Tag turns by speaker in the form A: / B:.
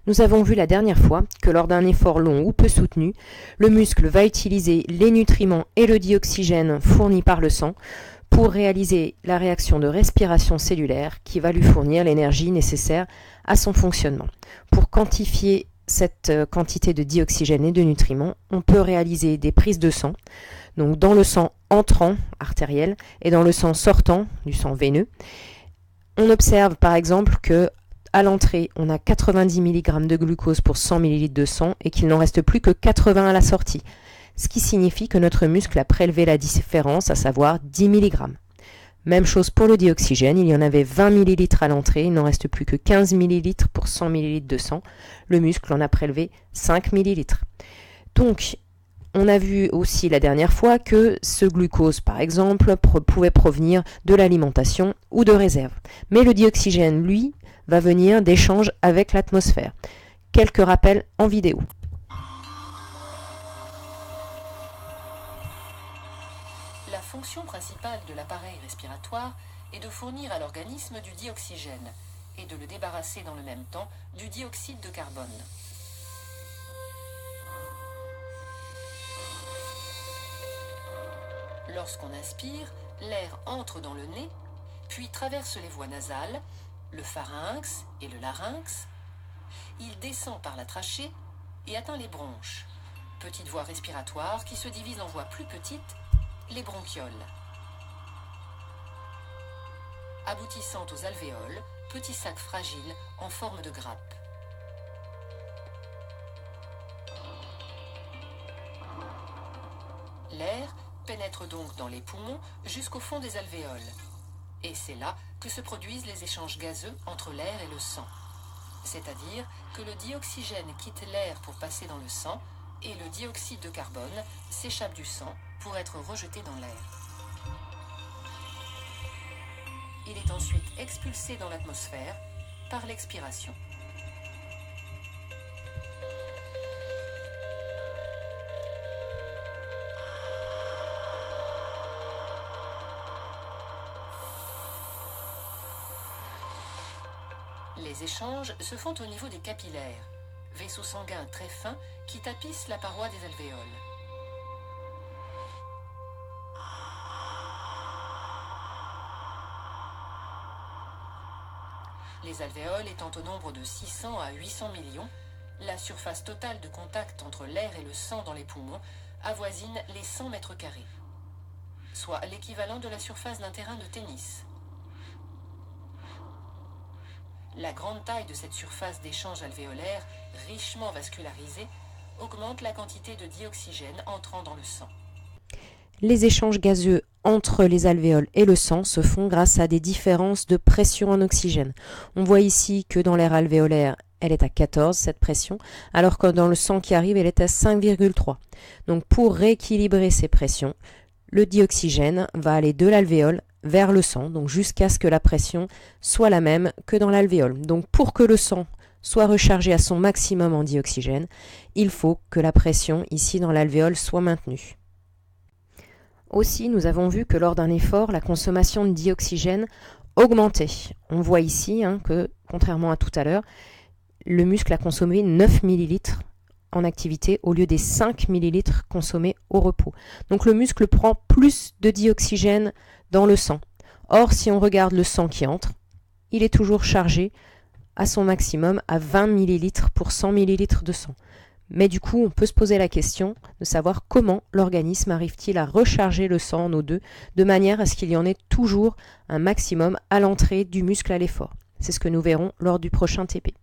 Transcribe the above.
A: Nous avons vu la dernière fois que lors d'un effort long ou peu soutenu, le muscle va utiliser les nutriments et le dioxygène fournis par le sang pour réaliser la réaction de respiration cellulaire qui va lui fournir l'énergie nécessaire à son fonctionnement. Pour quantifier cette quantité de dioxygène et de nutriments, on peut réaliser des prises de sang, donc dans le sang entrant artériel et dans le sang sortant du sang veineux. On observe par exemple que à l'entrée, on a 90 mg de glucose pour 100 ml de sang et qu'il n'en reste plus que 80 à la sortie, ce qui signifie que notre muscle a prélevé la différence, à savoir 10 mg. Même chose pour le dioxygène, il y en avait 20 ml à l'entrée, il n'en reste plus que 15 ml pour 100 ml de sang. Le muscle en a prélevé 5 ml. Donc, on a vu aussi la dernière fois que ce glucose, par exemple, pouvait provenir de l'alimentation ou de réserve. Mais le dioxygène, lui, va venir d'échanges avec l'atmosphère. Quelques rappels en vidéo.
B: La fonction principale de l'appareil respiratoire est de fournir à l'organisme du dioxygène et de le débarrasser dans le même temps du dioxyde de carbone. Lorsqu'on inspire, l'air entre dans le nez, puis traverse les voies nasales, le pharynx et le larynx. Il descend par la trachée et atteint les bronches, petites voies respiratoires qui se divisent en voies plus petites, les bronchioles. Aboutissant aux alvéoles, petits sacs fragiles en forme de grappe. L'air pénètre donc dans les poumons jusqu'au fond des alvéoles. Et c'est là que se produisent les échanges gazeux entre l'air et le sang. C'est-à-dire que le dioxygène quitte l'air pour passer dans le sang et le dioxyde de carbone s'échappe du sang pour être rejeté dans l'air. Il est ensuite expulsé dans l'atmosphère par l'expiration. Les échanges se font au niveau des capillaires, vaisseaux sanguins très fins qui tapissent la paroi des alvéoles. Les alvéoles étant au nombre de 600 à 800 millions, la surface totale de contact entre l'air et le sang dans les poumons avoisine les 100 mètres carrés, soit l'équivalent de la surface d'un terrain de tennis. La grande taille de cette surface d'échange alvéolaire, richement vascularisée, augmente la quantité de dioxygène entrant dans le sang.
A: Les échanges gazeux entre les alvéoles et le sang se font grâce à des différences de pression en oxygène. On voit ici que dans l'air alvéolaire, elle est à 14, cette pression, alors que dans le sang qui arrive, elle est à 5,3. Donc pour rééquilibrer ces pressions, le dioxygène va aller de l'alvéole vers le sang, donc jusqu'à ce que la pression soit la même que dans l'alvéole. Donc pour que le sang soit rechargé à son maximum en dioxygène, il faut que la pression ici dans l'alvéole soit maintenue. Aussi, nous avons vu que lors d'un effort, la consommation de dioxygène augmentait. On voit ici que, contrairement à tout à l'heure, le muscle a consommé 9 ml en activité au lieu des 5 ml consommés au repos. Donc le muscle prend plus de dioxygène dans le sang. Or, si on regarde le sang qui entre, il est toujours chargé à son maximum à 20 ml pour 100 ml de sang. Mais du coup, on peut se poser la question de savoir comment l'organisme arrive-t-il à recharger le sang en O2 de manière à ce qu'il y en ait toujours un maximum à l'entrée du muscle à l'effort. C'est ce que nous verrons lors du prochain TP.